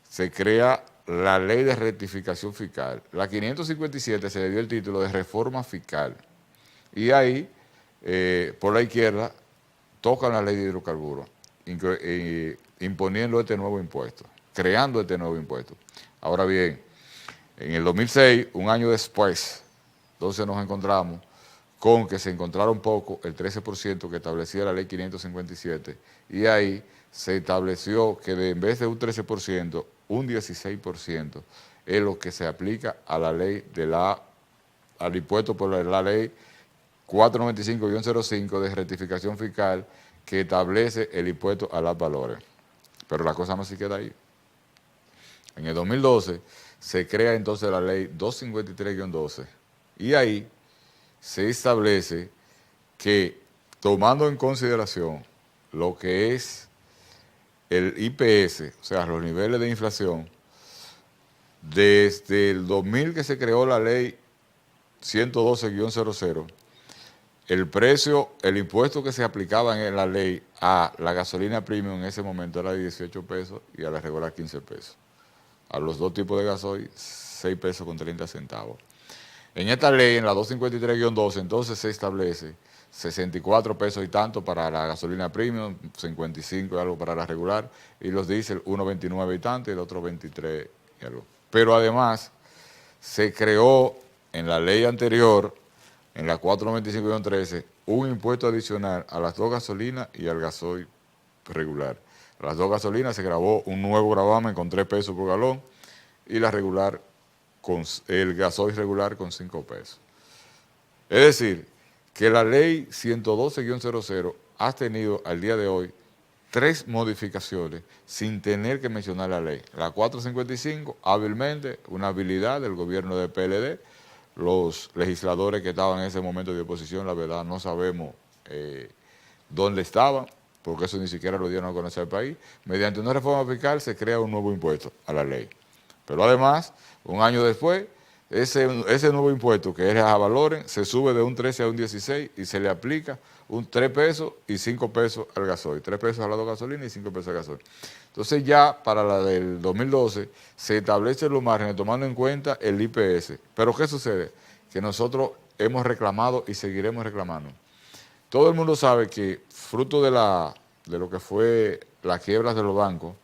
S3: se crea la ley de rectificación fiscal. La 557 se le dio el título de reforma fiscal. Y ahí, por la izquierda, tocan la ley de hidrocarburos, imponiendo este nuevo impuesto, creando este nuevo impuesto. Ahora bien, en el 2006, un año después, entonces nos encontramos con que se encontrara un poco el 13% que establecía la ley 557, y ahí se estableció que en vez de un 13%, un 16% es lo que se aplica a la ley al impuesto por la ley 495-05 de rectificación fiscal, que establece el impuesto a los valores. Pero la cosa no se queda ahí. En el 2012 se crea entonces la ley 253-12, y ahí se establece que, tomando en consideración lo que es el IPS, o sea, los niveles de inflación, desde el 2000 que se creó la ley 112-00, el impuesto que se aplicaba en la ley a la gasolina premium en ese momento era de 18 pesos y a la regular 15 pesos. A los dos tipos de gasoil, 6 pesos con 30 centavos. En esta ley, en la 253-12, entonces se establece 64 pesos y tanto para la gasolina premium, 55 y algo para la regular, y los diésel 1.29 y tanto y el otro 23 y algo. Pero además se creó en la ley anterior, en la 495-13, un impuesto adicional a las dos gasolinas y al gasoil regular. A las dos gasolinas se grabó un nuevo gravamen con 3 pesos por galón y la regular, el gasoil regular con 5 pesos. Es decir, que la ley 112-00 ha tenido al día de hoy 3 modificaciones sin tener que mencionar la ley. La 455, hábilmente, una habilidad del gobierno de PLD. Los legisladores que estaban en ese momento de oposición, la verdad, no sabemos dónde estaban, porque eso ni siquiera lo dieron a conocer al país. Mediante una reforma fiscal se crea un nuevo impuesto a la ley. Pero además, un año después, ese nuevo impuesto, que es a valores, se sube de un 13 a un 16 y se le aplica un 3 pesos y 5 pesos al gasoil. 3 pesos a la gasolina y 5 pesos al gasoil. Entonces ya para la del 2012 se establecen los márgenes tomando en cuenta el IPS. Pero ¿qué sucede? Que nosotros hemos reclamado y seguiremos reclamando. Todo el mundo sabe que fruto de lo que fue las quiebras de los bancos,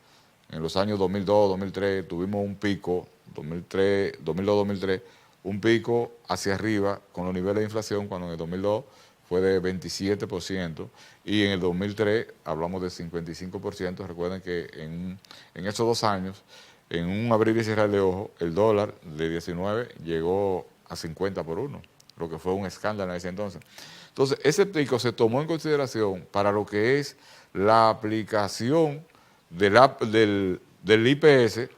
S3: en los años 2002, 2003, tuvimos un pico, 2002-2003, un pico hacia arriba con los niveles de inflación, cuando en el 2002 fue de 27% y en el 2003 hablamos de 55%. Recuerden que en esos 2 años, en un abrir y cerrar de ojos, el dólar de 19 llegó a 50 por 1, lo que fue un escándalo en ese entonces. Entonces, ese pico se tomó en consideración para lo que es la aplicación del IPS,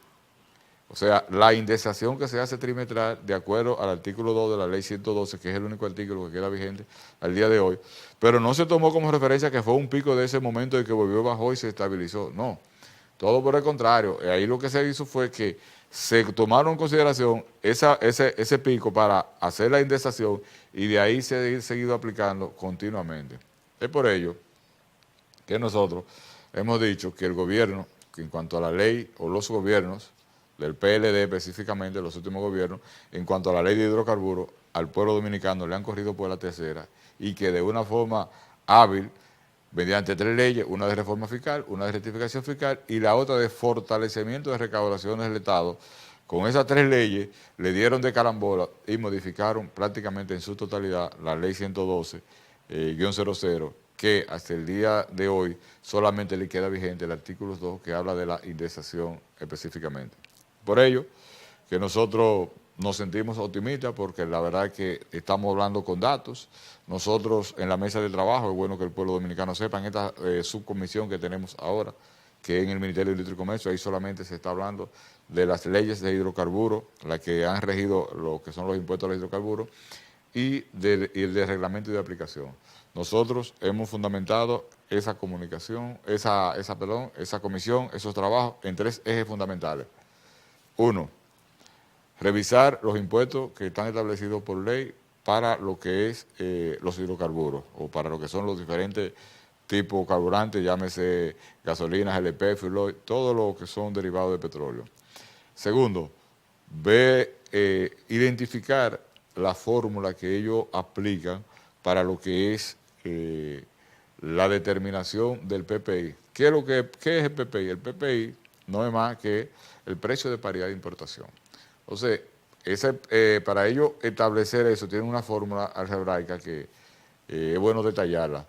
S3: o sea, la indexación que se hace trimestral de acuerdo al artículo 2 de la ley 112, que es el único artículo que queda vigente al día de hoy, pero no se tomó como referencia que fue un pico de ese momento y que volvió, bajó y se estabilizó, no, todo por el contrario. Ahí lo que se hizo fue que se tomaron en consideración ese pico para hacer la indexación y de ahí se ha seguido aplicando continuamente. Es por ello que nosotros hemos dicho que el gobierno, que en cuanto a la ley o los gobiernos, del PLD específicamente, los últimos gobiernos, en cuanto a la ley de hidrocarburos, al pueblo dominicano le han corrido por la tercera y que de una forma hábil, mediante 3 leyes, una de reforma fiscal, una de rectificación fiscal y la otra de fortalecimiento de recaudaciones del Estado, con esas 3 leyes le dieron de carambola y modificaron prácticamente en su totalidad la ley 112-00, que hasta el día de hoy solamente le queda vigente el artículo 2 que habla de la indexación específicamente. Por ello, que nosotros nos sentimos optimistas porque la verdad es que estamos hablando con datos. Nosotros en la mesa de trabajo, es bueno que el pueblo dominicano sepa, en esta subcomisión que tenemos ahora, que en el Ministerio de Industria y Comercio, ahí solamente se está hablando de las leyes de hidrocarburos, las que han regido lo que son los impuestos a los hidrocarburos, y del reglamento de aplicación. Nosotros hemos fundamentado esa comunicación, esa comisión, esos trabajos en 3 ejes fundamentales. 1, revisar los impuestos que están establecidos por ley para lo que es los hidrocarburos o para lo que son los diferentes tipos carburantes, llámese gasolinas, LP, fuel oil, todo lo que son derivados de petróleo. Segundo, identificar la fórmula que ellos aplican para lo que es la determinación del PPI. ¿Qué es el PPI? El PPI no es más que el precio de paridad de importación. Entonces, para ellos establecer eso, tienen una fórmula algebraica que es bueno detallarla,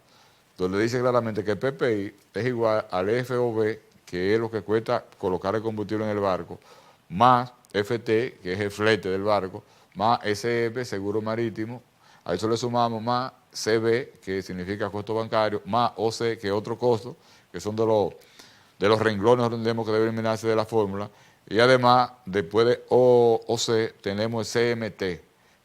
S3: donde dice claramente que el PPI es igual al FOB, que es lo que cuesta colocar el combustible en el barco, más FT, que es el flete del barco, más SEB, seguro marítimo, a eso le sumamos más CB, que significa costo bancario, más OC, que es otro costo, que son de los renglones que tenemos que deben eliminarse de la fórmula, y además, después de OC, tenemos el CMT,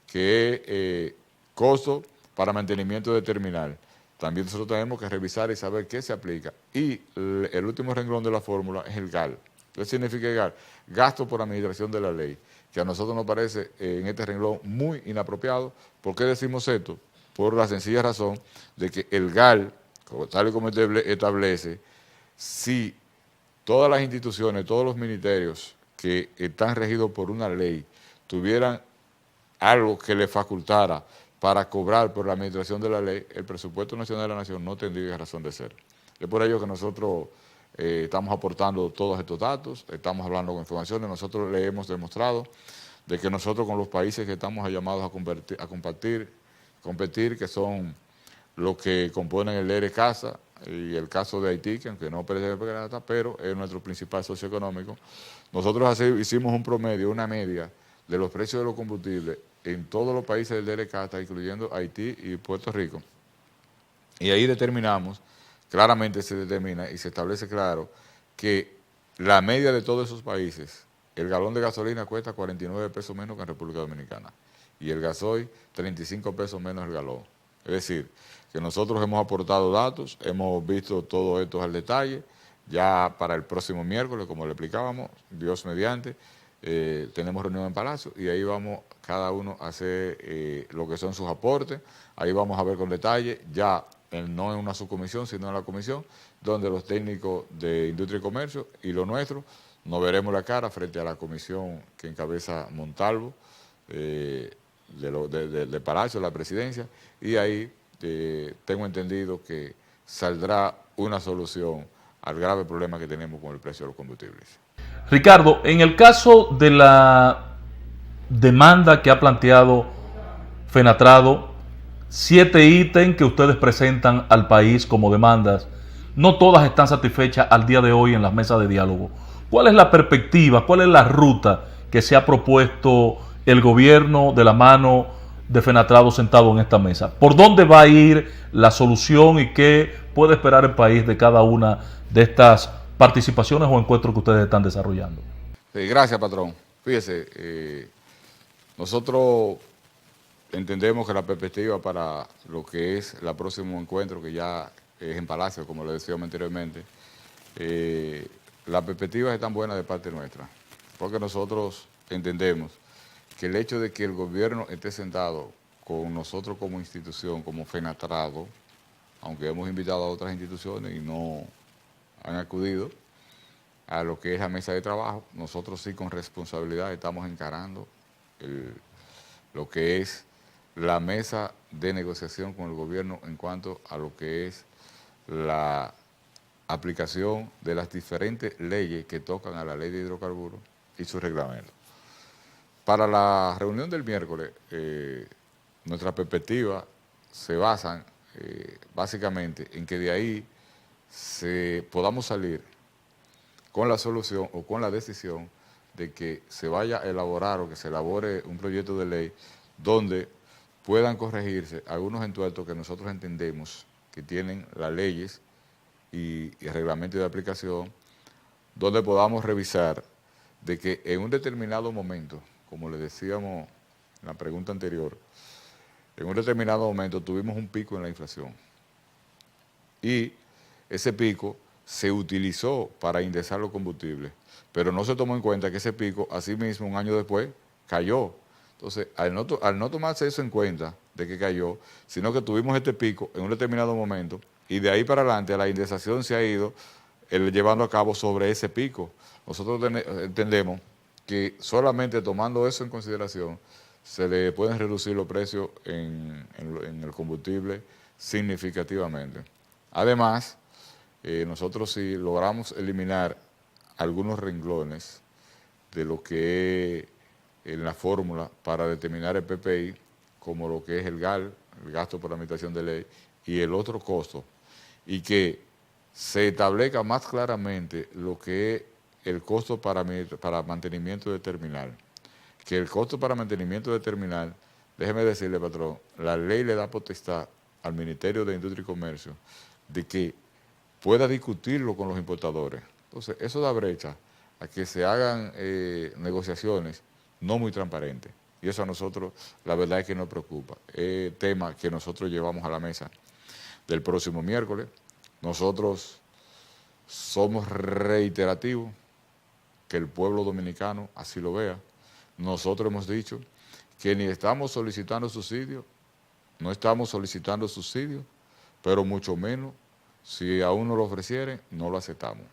S3: que es costo para mantenimiento de terminal. También nosotros tenemos que revisar y saber qué se aplica. Y el último renglón de la fórmula es el GAL. ¿Qué significa el GAL? Gasto por administración de la ley, que a nosotros nos parece en este renglón muy inapropiado. ¿Por qué decimos esto? Por la sencilla razón de que el GAL, tal y como establece, si todas las instituciones, todos los ministerios que están regidos por una ley tuvieran algo que le facultara para cobrar por la administración de la ley, el presupuesto nacional de la nación no tendría razón de ser. Es por ello que nosotros estamos aportando todos estos datos, estamos hablando con informaciones, nosotros le hemos demostrado de que nosotros con los países que estamos llamados a competir, que son los que componen el ERE-CASA, y el caso de Haití, que aunque no pertenece a Granada, pero es nuestro principal socio económico. Nosotros hicimos un promedio, una media de los precios de los combustibles en todos los países del DLK, hasta incluyendo Haití y Puerto Rico. Y ahí determinamos, claramente se determina y se establece claro que la media de todos esos países, el galón de gasolina cuesta 49 pesos menos que en República Dominicana y el gasoil 35 pesos menos el galón. Es decir, que nosotros hemos aportado datos, hemos visto todo esto al detalle, ya para el próximo miércoles, como le explicábamos, Dios mediante, tenemos reunión en Palacio y ahí vamos cada uno a hacer lo que son sus aportes, ahí vamos a ver con detalle, ya no en una subcomisión, sino en la comisión, donde los técnicos de Industria y Comercio y los nuestros nos veremos la cara frente a la comisión que encabeza Montalvo, de Palacio, la presidencia, y ahí tengo entendido que saldrá una solución al grave problema que tenemos con el precio de los combustibles.
S1: Ricardo, en el caso de la demanda que ha planteado Fenatrado, 7 ítems que ustedes presentan al país como demandas, no todas están satisfechas al día de hoy en las mesas de diálogo. ¿Cuál es la perspectiva, cuál es la ruta que se ha propuesto el gobierno de la mano de Fenatrado sentado en esta mesa? ¿Por dónde va a ir la solución y qué puede esperar el país de cada una de estas participaciones o encuentros que ustedes están desarrollando?
S3: Sí, gracias, patrón. Fíjese, nosotros entendemos que la perspectiva para lo que es el próximo encuentro, que ya es en Palacio, como le decíamos anteriormente, las perspectivas están buenas de parte nuestra, porque nosotros entendemos que el hecho de que el gobierno esté sentado con nosotros como institución, como Fenatrado, aunque hemos invitado a otras instituciones y no han acudido a lo que es la mesa de trabajo, nosotros sí con responsabilidad estamos encarando lo que es la mesa de negociación con el gobierno en cuanto a lo que es la aplicación de las diferentes leyes que tocan a la ley de hidrocarburos y su reglamento. Para la reunión del miércoles, nuestra perspectiva se basan básicamente en que de ahí podamos salir con la solución o con la decisión de que se vaya a elaborar o que se elabore un proyecto de ley donde puedan corregirse algunos entuertos que nosotros entendemos que tienen las leyes y el reglamento de aplicación, donde podamos revisar de que en un determinado momento, como le decíamos en la pregunta anterior, en un determinado momento tuvimos un pico en la inflación y ese pico se utilizó para indexar los combustibles, pero no se tomó en cuenta que ese pico, asimismo, un año después, cayó. Entonces, al no tomarse eso en cuenta de que cayó, sino que tuvimos este pico en un determinado momento y de ahí para adelante la indexación se ha ido llevando a cabo sobre ese pico. Nosotros entendemos que solamente tomando eso en consideración se le pueden reducir los precios en el combustible significativamente. Además, nosotros si logramos eliminar algunos renglones de lo que es en la fórmula para determinar el PPI, como lo que es el GAL, el gasto por la administración de ley, y el otro costo, y que se establezca más claramente lo que es el costo para mantenimiento de terminal. Que el costo para mantenimiento de terminal, déjeme decirle, patrón, la ley le da potestad al Ministerio de Industria y Comercio de que pueda discutirlo con los importadores. Entonces, eso da brecha a que se hagan negociaciones no muy transparentes. Y eso a nosotros, la verdad es que nos preocupa. Es tema que nosotros llevamos a la mesa del próximo miércoles. Nosotros somos reiterativos, que el pueblo dominicano así lo vea. Nosotros hemos dicho que ni estamos solicitando subsidios, no estamos solicitando subsidios, pero mucho menos, si a uno lo ofrecieren, no lo aceptamos.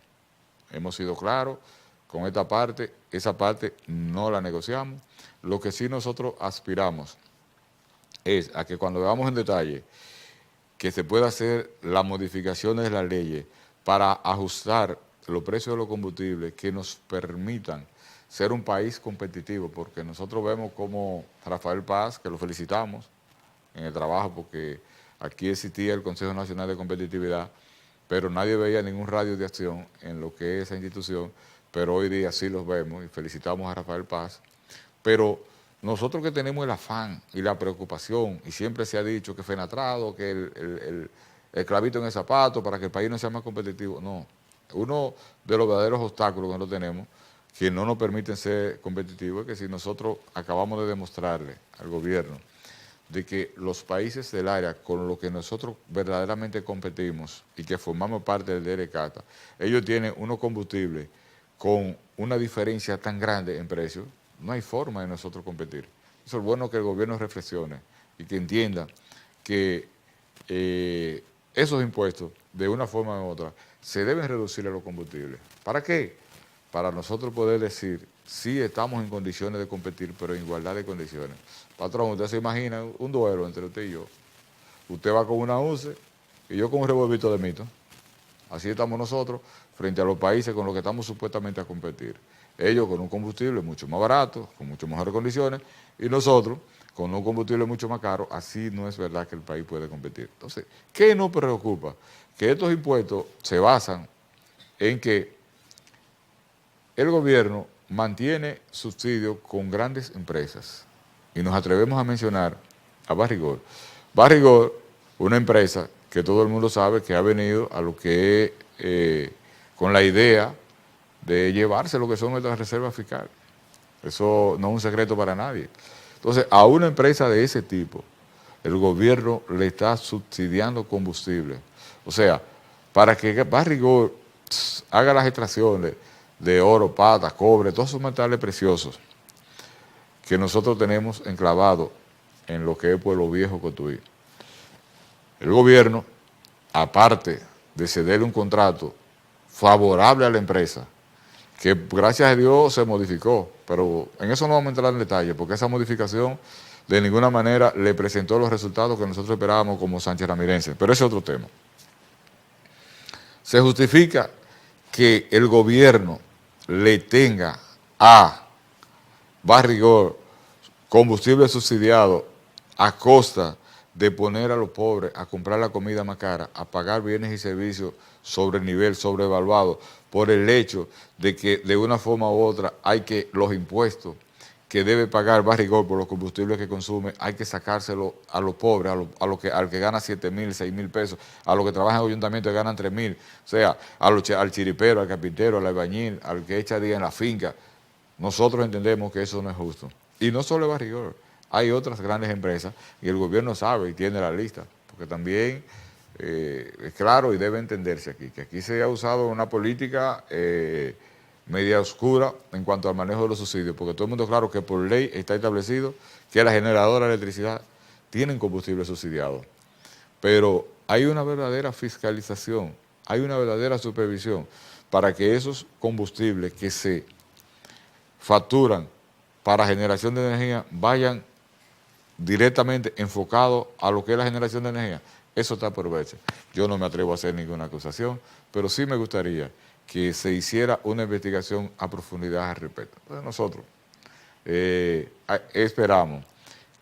S3: Hemos sido claros con esta parte, esa parte no la negociamos. Lo que sí nosotros aspiramos es a que cuando veamos en detalle que se pueda hacer las modificaciones de las leyes para ajustar los precios de los combustibles que nos permitan ser un país competitivo, porque nosotros vemos como Rafael Paz, que lo felicitamos en el trabajo, porque aquí existía el Consejo Nacional de Competitividad, pero nadie veía ningún radio de acción en lo que es esa institución, pero hoy día sí los vemos y felicitamos a Rafael Paz. Pero nosotros que tenemos el afán y la preocupación, y siempre se ha dicho que Fenatrado, que el clavito en el zapato para que el país no sea más competitivo, no. Uno de los verdaderos obstáculos que no tenemos, que no nos permiten ser competitivos, es que si nosotros acabamos de demostrarle al gobierno de que los países del área con los que nosotros verdaderamente competimos y que formamos parte del DRCATA, ellos tienen unos combustibles con una diferencia tan grande en precios, no hay forma de nosotros competir. Eso es bueno que el gobierno reflexione y que entienda que esos impuestos, de una forma u otra, se deben reducir a los combustibles. ¿Para qué? Para nosotros poder decir, sí estamos en condiciones de competir, pero en igualdad de condiciones. Patrón, usted se imagina un duelo entre usted y yo. Usted va con una UCE y yo con un revolvito de mito. Así estamos nosotros frente a los países con los que estamos supuestamente a competir. Ellos con un combustible mucho más barato, con mucho mejores condiciones, y nosotros con un combustible mucho más caro. Así no es verdad que el país puede competir. Entonces, ¿qué nos preocupa? Que estos impuestos se basan en que el gobierno mantiene subsidios con grandes empresas. Y nos atrevemos a mencionar a Barrigol. Barrigol, una empresa que todo el mundo sabe que ha venido a lo que es con la idea de llevarse lo que son nuestras reservas fiscales. Eso no es un secreto para nadie. Entonces, a una empresa de ese tipo, el gobierno le está subsidiando combustible. O sea, para que Barrigol haga las extracciones de oro, plata, cobre, todos esos metales preciosos que nosotros tenemos enclavados en lo que es Pueblo Viejo, Cotuí. El gobierno, aparte de cederle un contrato favorable a la empresa, que gracias a Dios se modificó, pero en eso no vamos a entrar en detalle, porque esa modificación de ninguna manera le presentó los resultados que nosotros esperábamos como Sánchez Ramirense, pero ese es otro tema. Se justifica que el gobierno le tenga a Barrigol combustible subsidiado a costa de poner a los pobres a comprar la comida más cara, a pagar bienes y servicios sobre el nivel, sobrevaluado, por el hecho de que de una forma u otra hay que los impuestos que debe pagar Barrigol por los combustibles que consume, hay que sacárselo a los pobres, al que gana 7,000, 6,000 pesos, a los que trabajan en el ayuntamiento que ganan 3,000, o sea, al chiripero, al carpintero, al albañil, al que echa día en la finca. Nosotros entendemos que eso no es justo. Y no solo Barrigol, hay otras grandes empresas y el gobierno sabe y tiene la lista, porque también es claro y debe entenderse aquí, que aquí se ha usado una política media oscura en cuanto al manejo de los subsidios, porque todo el mundo es claro que por ley está establecido que las generadoras de electricidad tienen combustible subsidiado, pero hay una verdadera fiscalización, hay una verdadera supervisión para que esos combustibles que se facturan para generación de energía vayan directamente enfocados a lo que es la generación de energía. Eso está por verse. Yo no me atrevo a hacer ninguna acusación, pero sí me gustaría que se hiciera una investigación a profundidad al respecto. Entonces nosotros esperamos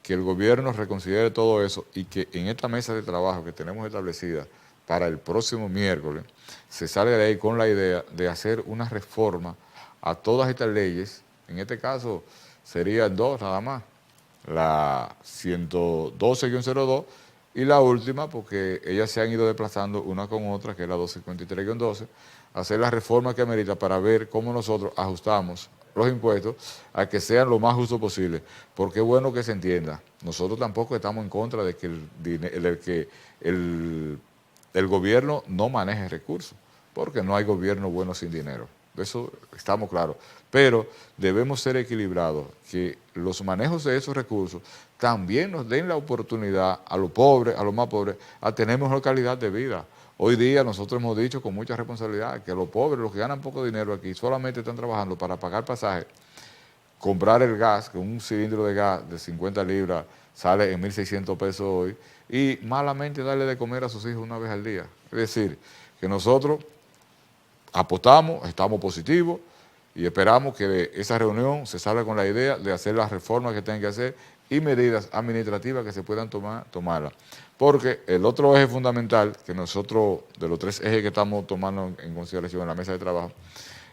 S3: que el gobierno reconsidere todo eso y que en esta mesa de trabajo que tenemos establecida para el próximo miércoles se salga de ahí con la idea de hacer una reforma a todas estas leyes. En este caso serían dos nada más, la 112-02 y la última, porque ellas se han ido desplazando una con otra, que es la 253-12, hacer la reforma que amerita para ver cómo nosotros ajustamos los impuestos a que sean lo más justo posible, porque es bueno que se entienda. Nosotros tampoco estamos en contra de que el gobierno no maneje recursos, porque no hay gobierno bueno sin dinero. De eso estamos claros. Pero debemos ser equilibrados, que los manejos de esos recursos también nos den la oportunidad a los pobres, a los más pobres, a tener mejor calidad de vida. Hoy día nosotros hemos dicho con mucha responsabilidad que los pobres, los que ganan poco dinero aquí, solamente están trabajando para pagar pasajes, comprar el gas, que un cilindro de gas de 50 libras sale en 1.600 pesos hoy, y malamente darle de comer a sus hijos una vez al día. Es decir, que nosotros apostamos, estamos positivos y esperamos que de esa reunión se salga con la idea de hacer las reformas que tengan que hacer y medidas administrativas que se puedan tomarlas. Porque el otro eje fundamental que nosotros, de los tres ejes que estamos tomando en consideración en la mesa de trabajo,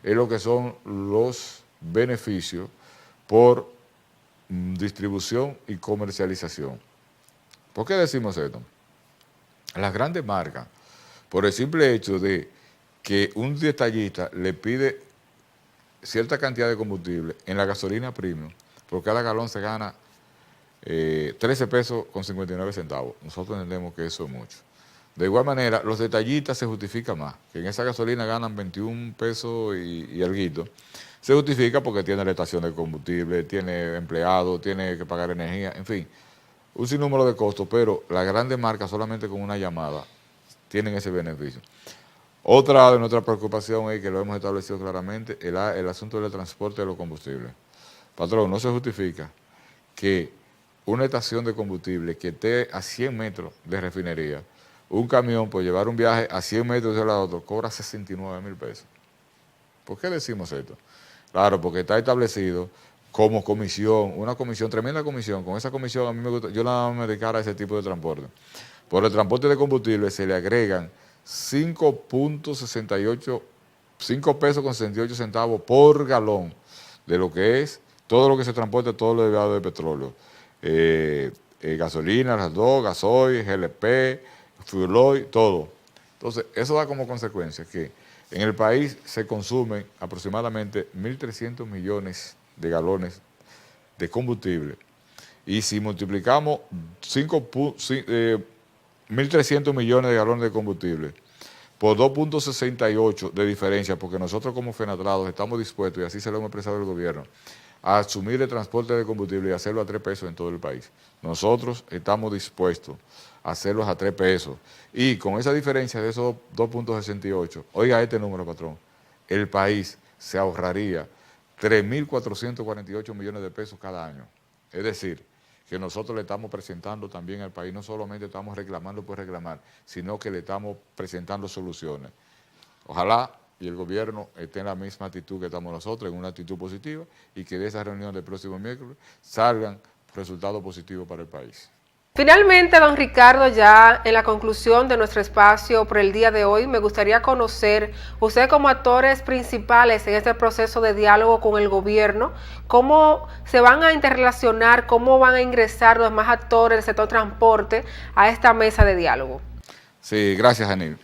S3: es lo que son los beneficios por distribución y comercialización. ¿Por qué decimos esto? Las grandes marcas, por el simple hecho de que un detallista le pide cierta cantidad de combustible en la gasolina premium, por cada galón se gana 13 pesos con 59 centavos. Nosotros entendemos que eso es mucho. De igual manera, los detallistas se justifica más, que en esa gasolina ganan 21 pesos y alguito. Se justifica porque tiene la estación de combustible, tiene empleados, tiene que pagar energía, en fin, un sinnúmero de costos, pero las grandes marcas solamente con una llamada tienen ese beneficio. Otra de nuestras preocupaciones es que lo hemos establecido claramente, el asunto del transporte de los combustibles. Patrón, no se justifica que una estación de combustible que esté a 100 metros de refinería, un camión por llevar un viaje a 100 metros de la otra, cobra 69,000 pesos. ¿Por qué decimos esto? Claro, porque está establecido como comisión, una comisión, tremenda comisión. Con esa comisión a mí me gusta, yo nada más me dedicara a ese tipo de transporte. Por el transporte de combustible se le agregan 5.68, 5 pesos con 68 centavos por galón de lo que es todo lo que se transporta, todo lo derivado de petróleo. Gasolina, las dos, gasoil, GLP, fuel oil, todo. Entonces, eso da como consecuencia que en el país se consumen aproximadamente 1.300 millones de galones de combustible. Y si multiplicamos 1.300 millones de galones de combustible por 2.68 de diferencia, porque nosotros como Fenatrados estamos dispuestos, y así se lo hemos expresado el gobierno, a asumir el transporte de combustible y hacerlo a 3 pesos en todo el país. Nosotros estamos dispuestos a hacerlos a 3 pesos. Y con esa diferencia de esos 2.68, oiga este número, patrón, el país se ahorraría 3.448 millones de pesos cada año. Es decir, que nosotros le estamos presentando también al país, no solamente estamos reclamando por reclamar, sino que le estamos presentando soluciones. Ojalá y el gobierno esté en la misma actitud que estamos nosotros, en una actitud positiva, y que de esa reunión del próximo miércoles salgan resultados positivos para el país.
S2: Finalmente, don Ricardo, ya en la conclusión de nuestro espacio por el día de hoy, me gustaría conocer, usted como actores principales en este proceso de diálogo con el gobierno, cómo se van a interrelacionar, cómo van a ingresar los demás actores del sector transporte a esta mesa de diálogo.
S3: Sí, gracias, Janil.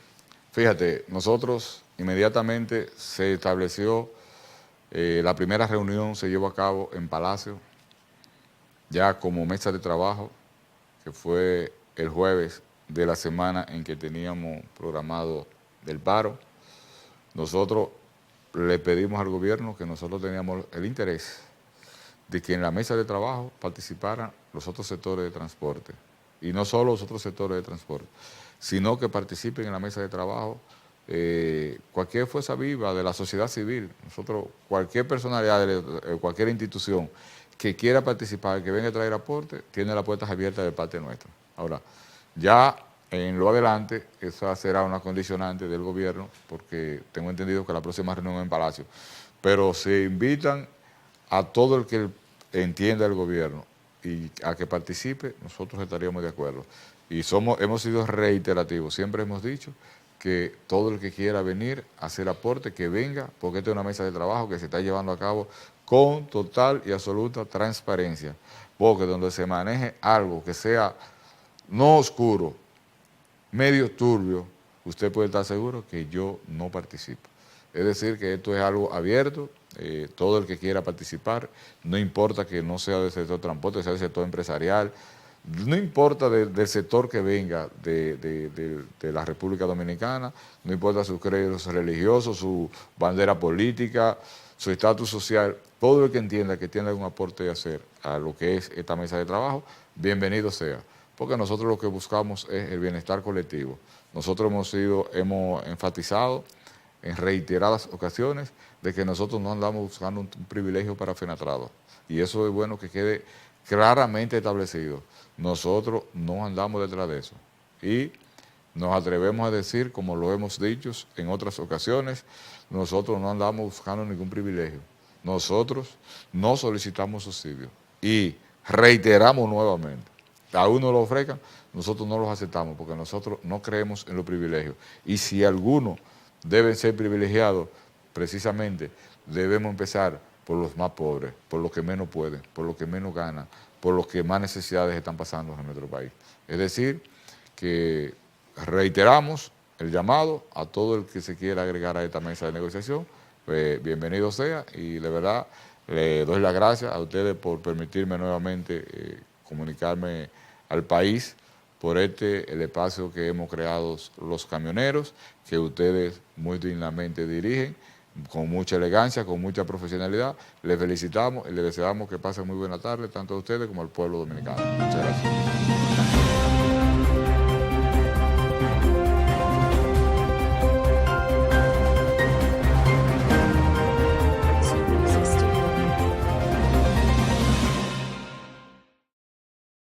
S3: Fíjate, nosotros inmediatamente se estableció, la primera reunión se llevó a cabo en Palacio, ya como mesa de trabajo, que fue el jueves de la semana en que teníamos programado del paro. Nosotros le pedimos al gobierno que nosotros teníamos el interés de que en la mesa de trabajo participaran los otros sectores de transporte, y no solo los otros sectores de transporte, sino que participen en la mesa de trabajo cualquier fuerza viva de la sociedad civil. Nosotros, cualquier personalidad de cualquier institución que quiera participar, que venga a traer aporte, tiene las puertas abiertas de parte nuestra. Ahora, ya en lo adelante, esa será una condicionante del gobierno, porque tengo entendido que la próxima reunión es en Palacio, pero se invitan a todo el que entienda el gobierno y a que participe, nosotros estaríamos de acuerdo. Y hemos sido reiterativos, siempre hemos dicho que todo el que quiera venir a hacer aporte, que venga, porque esta es una mesa de trabajo que se está llevando a cabo con total y absoluta transparencia, porque donde se maneje algo que sea no oscuro, medio turbio, usted puede estar seguro que yo no participo. Es decir, que esto es algo abierto, todo el que quiera participar, no importa que no sea del sector transporte, sea del sector empresarial, no importa del sector que venga de la República Dominicana, no importa sus credos religiosos, su bandera política, su estatus social, todo el que entienda que tiene algún aporte a hacer a lo que es esta mesa de trabajo, bienvenido sea, porque nosotros lo que buscamos es el bienestar colectivo. Nosotros hemos enfatizado en reiteradas ocasiones de que nosotros no andamos buscando un privilegio para Fenatrado, y eso es bueno que quede claramente establecido. Nosotros no andamos detrás de eso, y nos atrevemos a decir, como lo hemos dicho en otras ocasiones, nosotros no andamos buscando ningún privilegio. Nosotros no solicitamos subsidios, y reiteramos nuevamente, a uno lo ofrezcan, nosotros no los aceptamos, porque nosotros no creemos en los privilegios. Y si alguno debe ser privilegiado, precisamente debemos empezar por los más pobres, por los que menos pueden, por los que menos ganan, por los que más necesidades están pasando en nuestro país. Es decir, que reiteramos el llamado a todo el que se quiera agregar a esta mesa de negociación, pues bienvenido sea, y de verdad le doy las gracias a ustedes por permitirme nuevamente comunicarme al país por el espacio que hemos creado los camioneros, que ustedes muy dignamente dirigen, con mucha elegancia, con mucha profesionalidad. Les felicitamos y les deseamos que pasen muy buena tarde, tanto a ustedes como al pueblo dominicano. Muchas gracias.